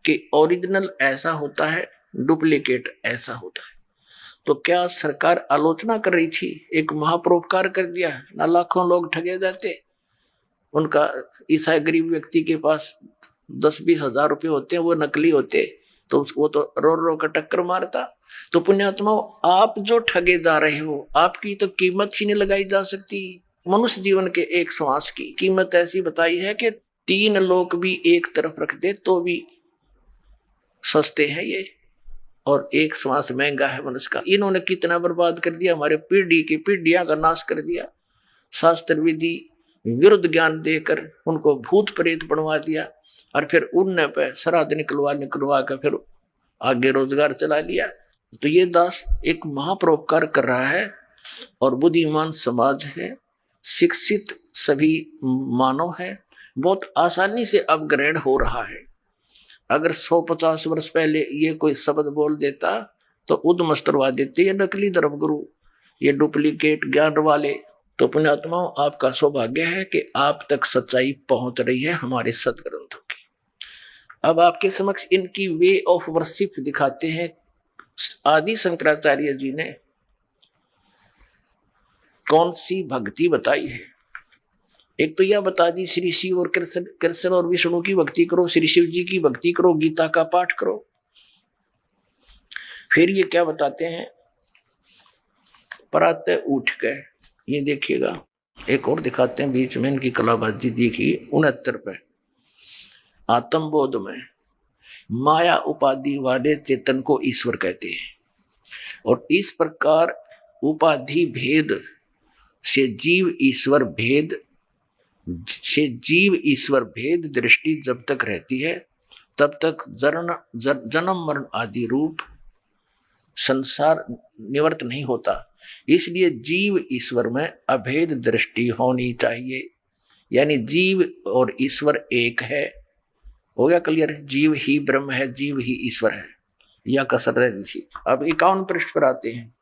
कि ओरिजिनल ऐसा होता है, डुप्लीकेट ऐसा होता है। तो क्या सरकार आलोचना कर रही थी? एक महापरोपकार कर दिया ना, लाखों लोग ठगे जाते। उनका ईसाई गरीब व्यक्ति के पास 10-20 हजार रुपये होते हैं, वो नकली होते, तो वो तो रो रो का टक्कर मारता। तो पुण्यात्माओं, आप जो ठगे जा रहे हो, आपकी तो कीमत ही नहीं लगाई जा सकती। मनुष्य जीवन के एक श्वास की कीमत ऐसी बताई है कि 3 लोग भी एक तरफ रख दे तो भी सस्ते हैं ये, और एक श्वास महंगा है मनुष्य का। इन्होंने कितना बर्बाद कर दिया, हमारे पीढ़ी की पीढ़ियां का नाश कर दिया। शास्त्र विधि विरुद्ध ज्ञान देकर उनको भूत प्रेत बनवा दिया, और फिर उनने पे श्राद्ध निकलवा कर फिर आगे रोजगार चला लिया। तो ये दास एक महापरोपकार कर रहा है, और बुद्धिमान समाज है, शिक्षित सभी मानव है, बहुत आसानी से अब ग्रहण हो रहा है। अगर 150 वर्ष पहले ये कोई शब्द बोल देता तो उद्मस्तरवा देते, ये नकली धर्मगुरु, ये डुप्लीकेट ज्ञान वाले। तो पुण्यात्माओं, आपका सौभाग्य है कि आप तक सच्चाई पहुंच रही है हमारे सदग्रंथों की। अब आपके समक्ष इनकी वे ऑफ वर्शिप दिखाते हैं। आदि शंकराचार्य जी ने कौन सी भक्ति बताई है। एक तो यह बता दी श्री शिव और कृष्ण कृष्ण और विष्णु की भक्ति करो, श्री शिव जी की भक्ति करो, गीता का पाठ करो। फिर ये क्या बताते हैं, प्रातः उठ गए, ये देखिएगा एक और दिखाते हैं बीच में इनकी कलाबाजी देखी 69 पे। आत्मबोध में माया उपाधि वाले चेतन को ईश्वर कहते हैं, और इस प्रकार उपाधि भेद से जीव ईश्वर भेद दृष्टि जब तक रहती है तब तक जन्म मरण आदि रूप संसार निवृत्त नहीं होता। इसलिए जीव ईश्वर में अभेद दृष्टि होनी चाहिए, यानी जीव और ईश्वर एक है। हो गया क्लियर? जीव ही ब्रह्म है, जीव ही ईश्वर है, यह कसर रही थी। अब 51 पृष्ठ पर आते हैं,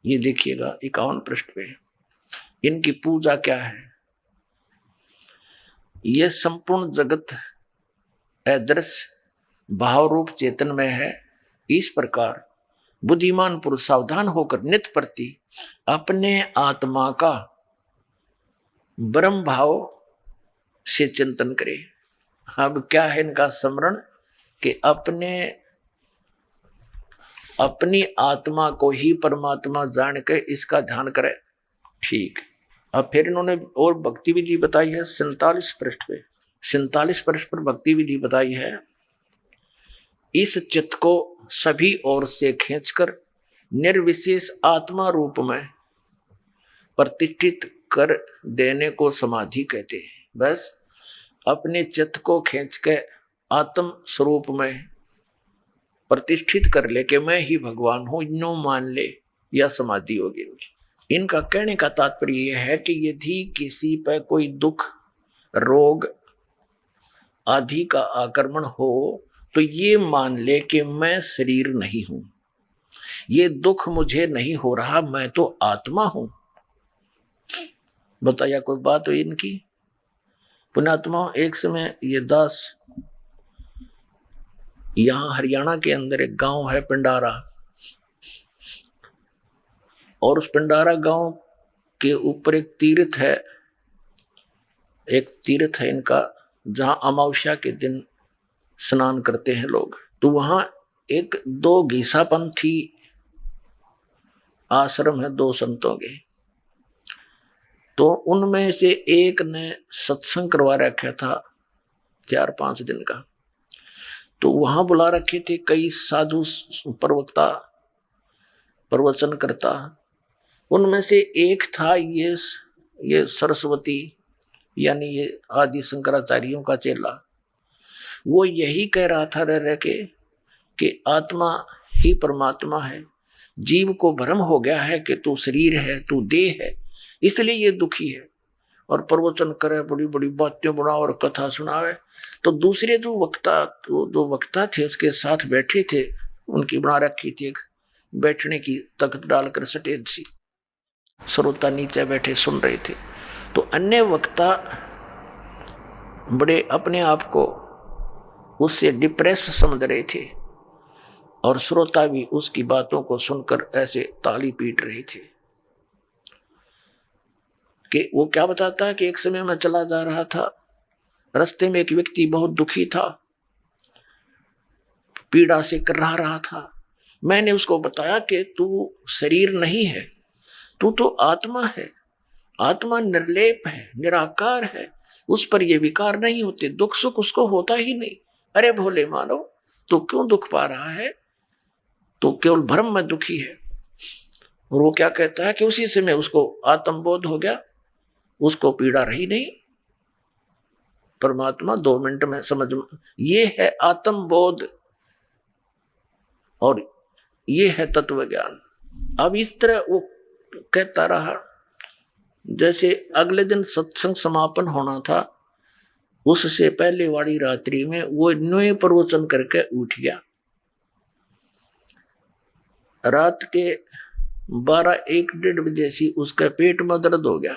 ये देखिएगा 51 पृष्ठ पे इनकी पूजा क्या है। यह संपूर्ण जगत अदृश्य भाव रूप चेतन में है। इस प्रकार बुद्धिमान पुरुष सावधान होकर नित्य प्रति अपने आत्मा का ब्रह्म भाव से चिंतन करे। अब क्या है इनका स्मरण कि अपनी आत्मा को ही परमात्मा जान के इसका ध्यान करे। ठीक। अब फिर इन्होंने और भक्ति विधि बताई है 47 पृष्ठ पे। 47 पृष्ठ पर भक्ति विधि बताई है। इस चित्त को सभी ओर से खींचकर निर्विशेष आत्मा रूप में प्रतिष्ठित कर देने को समाधि कहते हैं। बस अपने चित्त को खींच के आत्म स्वरूप में प्रतिष्ठित कर ले कि मैं ही भगवान हूं, नो मान ले, यह समाधि होगी। इनका कहने का तात्पर्य यह है कि यदि किसी पर कोई दुख रोग आदि का आक्रमण हो तो ये मान ले कि मैं शरीर नहीं हूं, ये दुख मुझे नहीं हो रहा, मैं तो आत्मा हूं। बताया कोई बात हो इनकी? पुण्यात्मा, एक समय ये दास, यहां हरियाणा के अंदर एक गांव है पिंडारा, और उस पिंडारा गांव के ऊपर एक तीर्थ है इनका, जहां अमावस्या के दिन स्नान करते हैं लोग। तो वहां एक 2 घीसापंथी आश्रम है, 2 संतों के। तो उनमें से एक ने सत्संग करवा रखा था 4-5 दिन का। तो वहां बुला रखे थे कई साधु प्रवक्ता प्रवचन करता। उनमें से एक था ये सरस्वती, यानी ये आदि शंकराचार्यों का चेला। वो यही कह रहा था रह के कि आत्मा ही परमात्मा है, जीव को भ्रम हो गया है कि तू शरीर है, तू देह है, इसलिए ये दुखी है। और प्रवचन करे, बड़ी बड़ी बातें बनाओ और कथा सुनावे। तो दूसरे जो वक्ता थे उसके साथ बैठे थे, उनकी बना रखी थी बैठने की तख्त डालकर स्टेज सी, श्रोता नीचे बैठे सुन रहे थे। तो अन्य वक्ता बड़े अपने आप को उससे डिप्रेस समझ रहे थे, और श्रोता भी उसकी बातों को सुनकर ऐसे ताली पीट रहे थे। कि वो क्या बताता है कि एक समय मैं चला जा रहा था, रास्ते में एक व्यक्ति बहुत दुखी था, पीड़ा से करहा रहा था। मैंने उसको बताया कि तू शरीर नहीं है, तू तो आत्मा है, आत्मा निर्लेप है, निराकार है, उस पर ये विकार नहीं होते, दुख सुख उसको होता ही नहीं। अरे भोले मानव, तो क्यों दुख पा रहा है? तो केवल भ्रम में दुखी है। और वो क्या कहता है कि उसी समय उसको आत्मबोध हो गया, उसको पीड़ा रही नहीं, परमात्मा 2 मिनट में समझ में। ये है आत्मबोध और ये है तत्व ज्ञान। अब इस तरह वो कहता रहा। जैसे अगले दिन सत्संग समापन होना था, उससे पहले वाली रात्रि में वो नए प्रवचन करके उठ गया। रात के 12-1-1:30 बजे से उसका पेट में दर्द हो गया,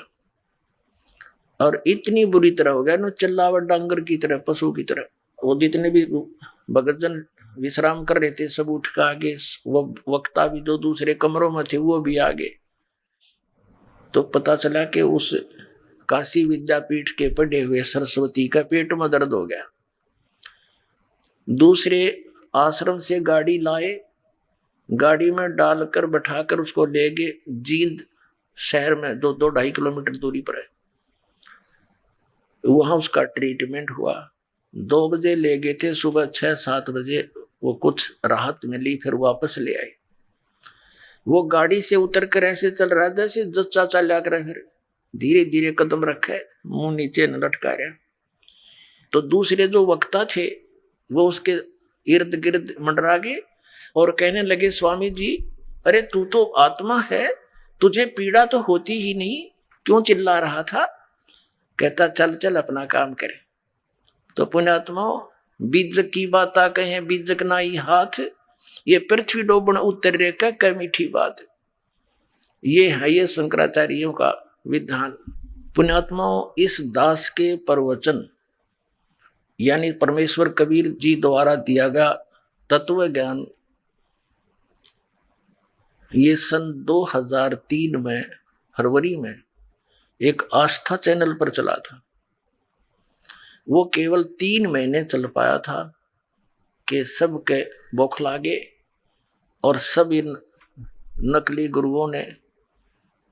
और इतनी बुरी तरह हो गया ना, चिल्लावट डांगर की तरह, पशु की तरह। वो जितने भी भगतजन विश्राम कर रहे थे सब उठ कर आगे, वो वक्ता भी जो दूसरे कमरों में थे वो भी आगे। तो पता चला कि उस काशी विद्यापीठ के पढ़े हुए सरस्वती का पेट में दर्द हो गया। दूसरे आश्रम से गाड़ी लाए, गाड़ी में डालकर बैठाकर उसको ले गए जींद शहर में, 2-2.5 किलोमीटर दूरी पर है। वहां उसका ट्रीटमेंट हुआ। 2 बजे ले गए थे, सुबह 6-7 बजे वो कुछ राहत मिली, फिर वापस ले आए। वो गाड़ी से उतर कर ऐसे चल रहा था जैसे जच्चा चला कर, फिर धीरे धीरे कदम रखे, मुंह नीचे न लटका रहा। तो दूसरे जो वक्ता थे वो उसके इर्द गिर्द मंडरा गए और कहने लगे, स्वामी जी अरे तू तो आत्मा है, तुझे पीड़ा तो होती ही नहीं, क्यों चिल्ला रहा था? कहता चल चल अपना काम करे। तो पुण्यात्माओं, बीजक की बात आ कहे बीजक नाई हाथ, ये पृथ्वी डोबण उत्तर रेखा कै मीठी बात। ये है ये शंकराचार्यों का विधान। पुण्यात्माओं, इस दास के प्रवचन यानी परमेश्वर कबीर जी द्वारा दिया गया तत्व ज्ञान, ये सन 2003 में फरवरी में एक आस्था चैनल पर चला था। वो केवल 3 महीने चल पाया था कि सबके बौखला गए और सब इन नकली गुरुओं ने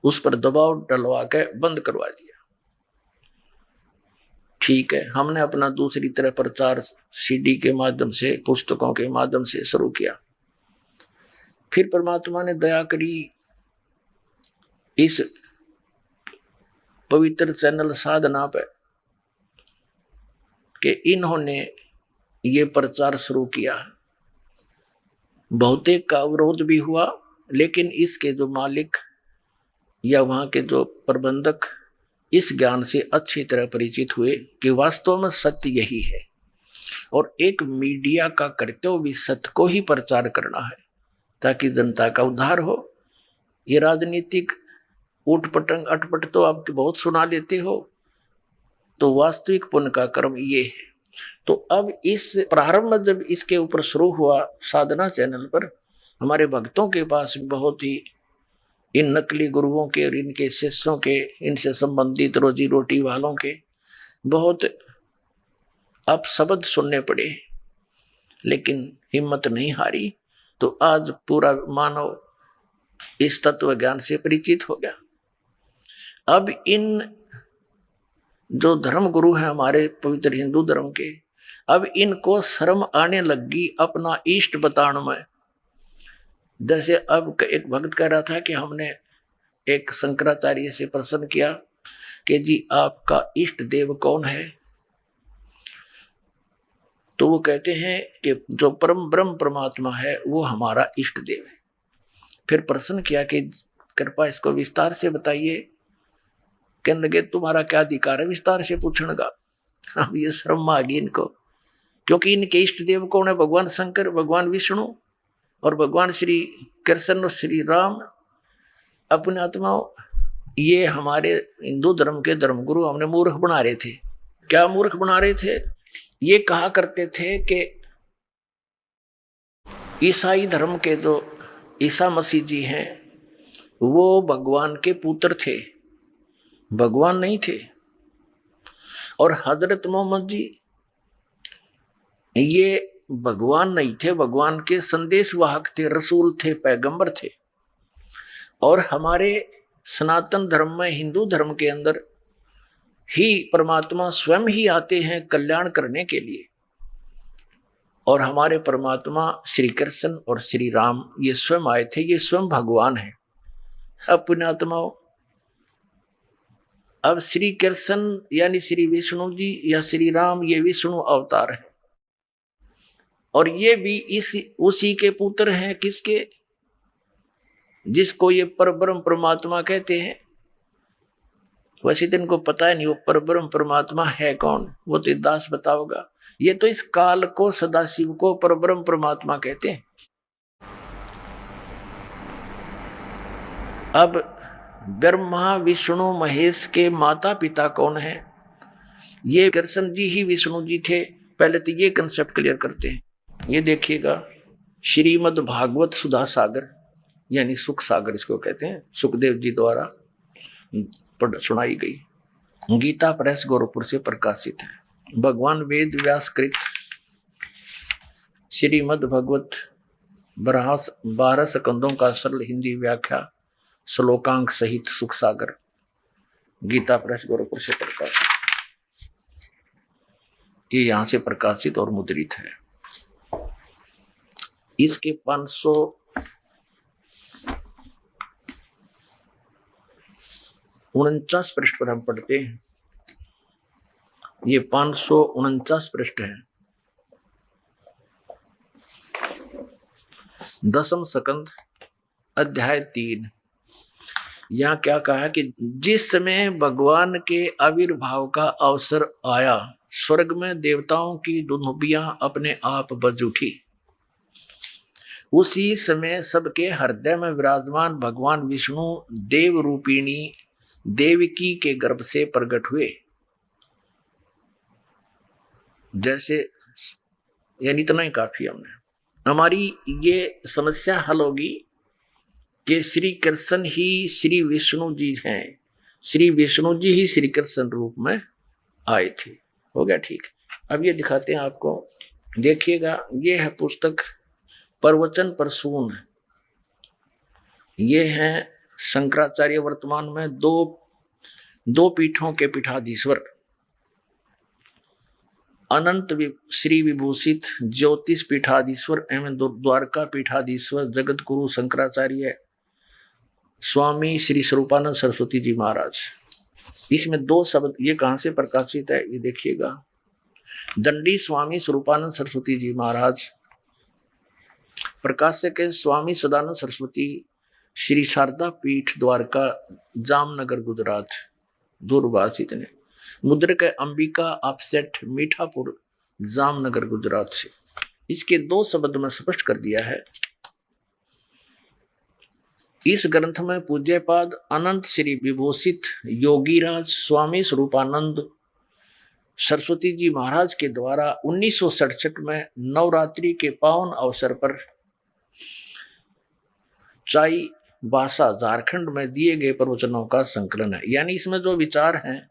उस पर दबाव डलवा के बंद करवा दिया। ठीक है, हमने अपना दूसरी तरह प्रचार सीडी के माध्यम से, पुस्तकों के माध्यम से शुरू किया। फिर परमात्मा ने दया करी, इस पवित्र चैनल साधना पे कि इन्होंने ये प्रचार शुरू किया। बहुतेक का विरोध भी हुआ, लेकिन इसके जो मालिक या वहां के जो प्रबंधक इस ज्ञान से अच्छी तरह परिचित हुए कि वास्तव में सत्य यही है और एक मीडिया का कर्तव्य भी सत्य को ही प्रचार करना है ताकि जनता का उद्धार हो। ये राजनीतिक उठपटंग अटपट तो आप बहुत सुना लेते हो, तो वास्तविक पुण्य का कर्म ये है। तो अब इस प्रारंभ में जब इसके ऊपर शुरू हुआ साधना चैनल पर, हमारे भक्तों के पास बहुत ही इन नकली गुरुओं के और इनके शिष्यों के, इनसे संबंधित रोजी रोटी वालों के बहुत अपशब्द सुनने पड़े, लेकिन हिम्मत नहीं हारी। तो आज पूरा मानव इस तत्व ज्ञान से परिचित हो गया। अब इन जो धर्म गुरु हैं हमारे पवित्र हिंदू धर्म के, अब इनको शर्म आने लगी अपना इष्ट बताने में। जैसे अब एक भक्त कह रहा था कि हमने एक शंकराचार्य से प्रश्न किया कि जी आपका इष्ट देव कौन है? तो वो कहते हैं कि जो परम ब्रह्म परमात्मा है वो हमारा इष्ट देव है। फिर प्रश्न किया कि कृपया इसको विस्तार से बताइए। कहने लगे तुम्हारा क्या अधिकार है विस्तार से पूछने का? अब ये शर्म आ गई इनको, क्योंकि इनके इष्ट देव कौन है? भगवान शंकर, भगवान विष्णु और भगवान श्री कृष्ण और श्री राम। अपने आत्माओं, ये हमारे हिंदू धर्म के धर्मगुरु हमने मूर्ख बना रहे थे। क्या मूर्ख बना रहे थे? ये कहा करते थे कि ईसाई धर्म के जो ईसा मसीह जी हैं वो भगवान के पुत्र थे, भगवान नहीं थे। और हजरत मोहम्मद जी ये भगवान नहीं थे, भगवान के संदेश वाहक थे, रसूल थे, पैगंबर थे। और हमारे सनातन धर्म में, हिंदू धर्म के अंदर ही परमात्मा स्वयं ही आते हैं कल्याण करने के लिए। और हमारे परमात्मा श्री कृष्ण और श्री राम ये स्वयं आए थे, ये स्वयं भगवान है। अब पुण्यात्माओं, अब श्री कृष्ण यानी श्री विष्णु जी या श्री राम ये विष्णु अवतार है और ये भी उसी के पुत्र हैं। किसके? जिसको ये परब्रह्म परमात्मा कहते हैं। वैसे तो इनको पता है नहीं वो परब्रह्म परमात्मा है कौन, वो तो दास बताओगा। ये तो इस काल को, सदाशिव को परब्रह्म परमात्मा कहते हैं। अब ब्रह्मा विष्णु महेश के माता पिता कौन है? ये कृष्ण जी ही विष्णु जी थे। पहले तो ये कंसेप्ट क्लियर करते हैं। ये देखिएगा, श्रीमद् भागवत सुधा सागर यानी सुख सागर इसको कहते हैं, सुखदेव जी द्वारा सुनाई गई। गीता प्रेस गोरखपुर से प्रकाशित है। भगवान वेद व्यास कृत श्रीमद् भगवत 12 स्कंदों का सरल हिंदी व्याख्या श्लोकांक सहित सुख सागर, गीता प्रेस गोरखपुर से प्रकाशित। ये यहां से प्रकाशित और मुद्रित है। इसके 549 पृष्ठ पर हम पढ़ते हैं। ये 549 पृष्ठ है। 10वां स्कंद अध्याय 3। यहाँ क्या कहा कि जिस समय भगवान के आविर्भाव का अवसर आया, स्वर्ग में देवताओं की दुनुबियां अपने आप बज उठी। उसी समय सबके हृदय में विराजमान भगवान विष्णु देव रूपिणी देवकी के गर्भ से प्रकट हुए। जैसे यानी इतना ही काफी हमने हमारी ये समस्या हल होगी कि श्री कृष्ण ही श्री विष्णु जी हैं। श्री विष्णु जी ही श्री कृष्ण रूप में आए थे। हो गया ठीक। अब ये दिखाते हैं आपको, देखिएगा। ये है पुस्तक प्रवचन प्रसून। ये हैं शंकराचार्य वर्तमान में दो पीठों के पीठाधीश्वर, अनंत श्री विभूषित ज्योतिष पीठाधीश्वर एवं द्वारका पीठाधीश्वर जगत गुरु शंकराचार्य स्वामी श्री स्वरूपानंद सरस्वती जी महाराज। इसमें 2 शब्द ये कहां से प्रकाशित है, ये देखिएगा। दंडी स्वामी स्वरूपानंद सरस्वती जी महाराज, प्रकाशक है स्वामी सदानंद सरस्वती, श्री शारदा पीठ द्वारका जामनगर गुजरात, दूरभाषित ने। मुद्रक है अंबिका ऑफसेट मीठापुर जामनगर गुजरात से। इसके 2 शब्द में स्पष्ट कर दिया है। इस ग्रंथ में पूज्यपाद अनंत श्री विभूषित योगीराज स्वामी स्वरूपानंद सरस्वती जी महाराज के द्वारा 1967 में नवरात्रि के पावन अवसर पर चाईबासा झारखंड में दिए गए प्रवचनों का संकलन है। यानी इसमें जो विचार हैं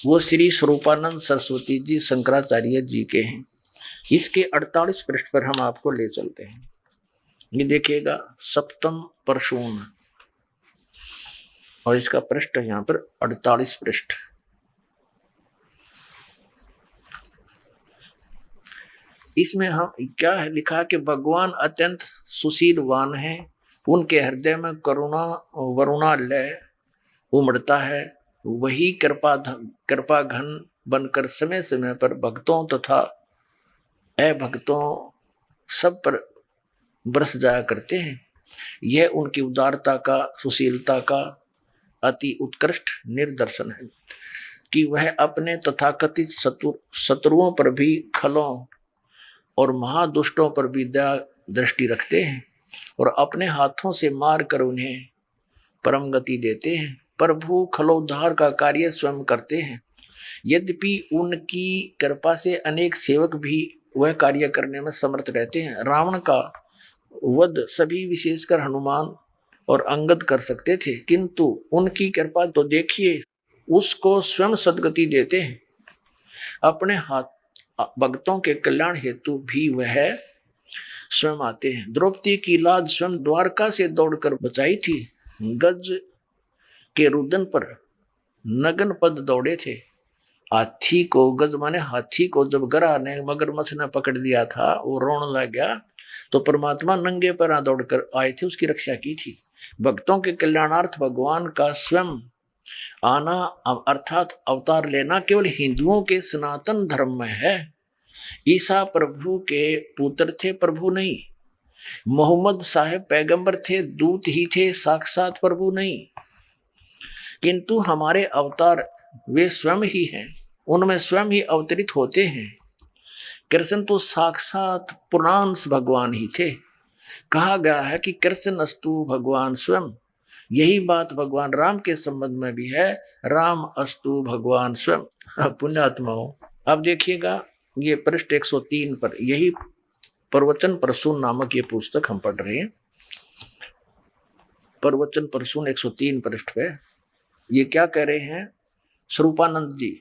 वो श्री स्वरूपानंद सरस्वती जी शंकराचार्य जी के हैं। इसके 48 पृष्ठ पर हम आपको ले चलते हैं। ये देखिएगा 7वां प्रसून, और इसका पृष्ठ है यहाँ पर 48 पृष्ठ। इसमें हम क्या है लिखा कि भगवान अत्यंत सुशीलवान हैं। उनके हृदय में करुणा वरुणालय उमड़ता है। वही कृपा घन बनकर समय समय पर भक्तों तथा अभक्तों सब पर बरस जाया करते हैं। यह उनकी उदारता का, सुशीलता का अति उत्कृष्ट निदर्शन है कि वह अपने तथाकथित शत्रुओं पर भी, खलों और महादुष्टों पर भी दया दृष्टि रखते हैं और अपने हाथों से मार कर उन्हें परम गति देते हैं। प्रभु खलोद्धार का कार्य स्वयं करते हैं। यद्यपि उनकी कृपा से अनेक सेवक भी वह कार्य करने में समर्थ रहते हैं। रावण का वध सभी विशेषकर हनुमान और अंगद कर सकते थे, किंतु उनकी कृपा तो देखिए, उसको स्वयं सद्गति देते हैं। अपने हाथ भक्तों के कल्याण हेतु भी वह स्वयं आते हैं। द्रौपदी की लाज स्वयं द्वारका से दौड़कर बचाई थी। गज के रुदन पर नगन पद दौड़े थे। हाथी को, गज माने हाथी को, जब गरा ने मगरमच्छ ने पकड़ लिया था, वो रोने लग गया, तो परमात्मा नंगे पैर दौड़कर आए थे, उसकी रक्षा की थी। भक्तों के कल्याणार्थ भगवान का स्वयं आना अर्थात अवतार लेना केवल हिंदुओं के सनातन धर्म में है। ईसा प्रभु के पुत्र थे, प्रभु नहीं। मोहम्मद साहब पैगंबर थे, दूत ही थे, साक्षात प्रभु नहीं। किंतु हमारे अवतार वे स्वयं ही हैं, उनमें स्वयं ही अवतरित होते हैं। कृष्ण तो साक्षात पूर्णांश भगवान ही थे। कहा गया है कि कृष्ण अस्तु भगवान स्वयं। यही बात भगवान राम के संबंध में भी है, राम अस्तु भगवान स्वयं। पुण्यात्माओं, अब देखिएगा ये पृष्ठ 103 पर, यही प्रवचन प्रसून नामक ये पुस्तक हम पढ़ रहे हैं। प्रवचन प्रसून 103 पृष्ठ पे ये क्या कह रहे हैं स्वरूपानंद जी,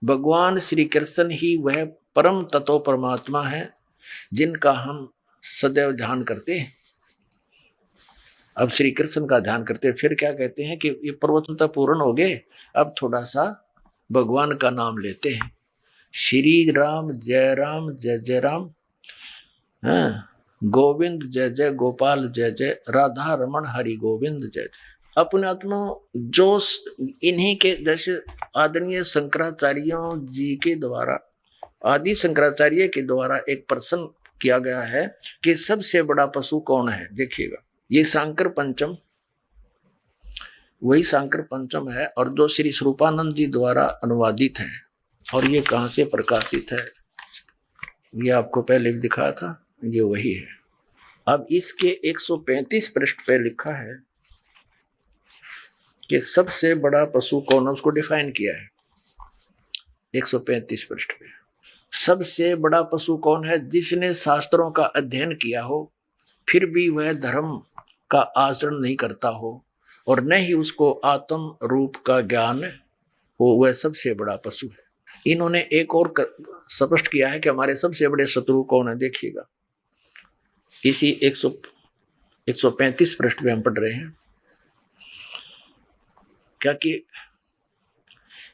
भगवान श्री कृष्ण ही वह परम तत्व परमात्मा है जिनका हम सदैव ध्यान करते हैं। अब श्री कृष्ण का ध्यान करते हैं, फिर क्या कहते हैं कि ये प्रवचन तो पूर्ण हो गए, अब थोड़ा सा भगवान का नाम लेते हैं। श्री राम जय जय राम, हाँ, गोविंद जय जय, गोपाल जय जय, राधा रमण हरि गोविंद जय जय। अपने आत्मा जो इन्हीं के जैसे आदरणीय शंकराचार्यों जी के द्वारा, आदि शंकराचार्य के द्वारा एक प्रश्न किया गया है कि सबसे बड़ा पशु कौन है। देखिएगा, ये शांकर पंचम, वही शांकर पंचम है और जो श्री स्वरूपानंद जी द्वारा अनुवादित है। और ये कहाँ से प्रकाशित है, ये आपको पहले भी दिखाया था, ये वही है। अब इसके 135 पृष्ठ पे लिखा है कि सबसे बड़ा पशु कौन है, उसको डिफाइन किया है 135 पृष्ठ पे। सबसे बड़ा पशु कौन है? जिसने शास्त्रों का अध्ययन किया हो फिर भी वह धर्म का आचरण नहीं करता हो और न ही उसको आत्म रूप का ज्ञान हो, वह सबसे बड़ा पशु है। इन्होंने एक और स्पष्ट किया है कि हमारे सबसे बड़े शत्रु कौन है। देखिएगा, इसी 135 पृष्ठ पे हम पढ़ रहे हैं क्या कि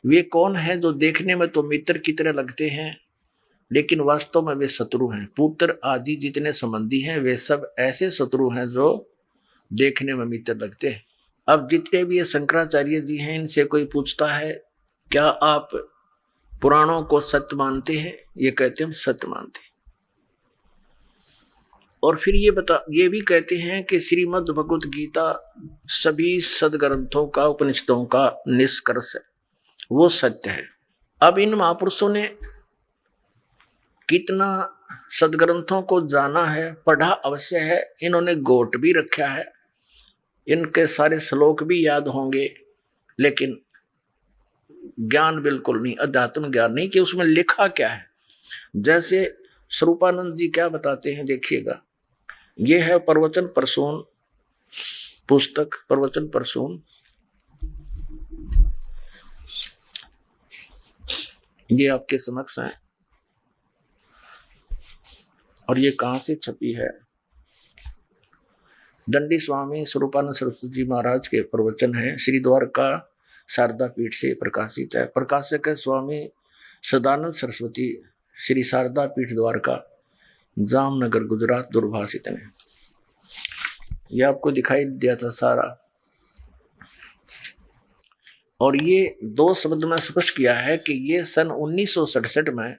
वे कौन है जो देखने में तो मित्र की तरह लगते हैं लेकिन वास्तव में वे शत्रु हैं। पुत्र आदि जितने संबंधी हैं वे सब ऐसे शत्रु हैं जो देखने में मित्र लगते हैं। अब जितने भी ये शंकराचार्य जी हैं, इनसे कोई पूछता है क्या आप पुराणों को सत्य मानते हैं? ये कहते हैं हम सत्य मानते हैं। और फिर ये भी कहते हैं कि श्रीमद् भगवत गीता सभी सदग्रंथों का, उपनिषदों का निष्कर्ष है, वो सत्य है। अब इन महापुरुषों ने कितना सदग्रंथों को जाना है, पढ़ा अवश्य है, इन्होंने गोट भी रखा है, इनके सारे श्लोक भी याद होंगे, लेकिन ज्ञान बिल्कुल नहीं, अध्यात्म ज्ञान नहीं कि उसमें लिखा क्या है। जैसे स्वरूपानंद जी क्या बताते हैं, देखिएगा, ये है प्रवचन प्रसून पुस्तक, प्रवचन प्रसून, ये आपके समक्ष है। और ये कहां से छपी है? दंडी स्वामी स्वरूपानंद सरस्वती जी महाराज के प्रवचन है, श्री द्वारका शारदा पीठ से प्रकाशित है। प्रकाशक है स्वामी सदानंद सरस्वती, श्री शारदा पीठ द्वारका, जामनगर गुजरात, दूरभाषित में। यह आपको दिखाई दिया था सारा। और ये 2 शब्द में स्पष्ट किया है कि ये सन 1967 में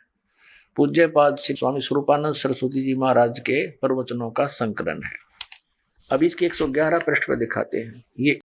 पूज्यपाद श्री स्वामी स्वरूपानंद सरस्वती जी महाराज के प्रवचनों का संकलन है। अब इसके 111 पृष्ठ पर दिखाते हैं। ये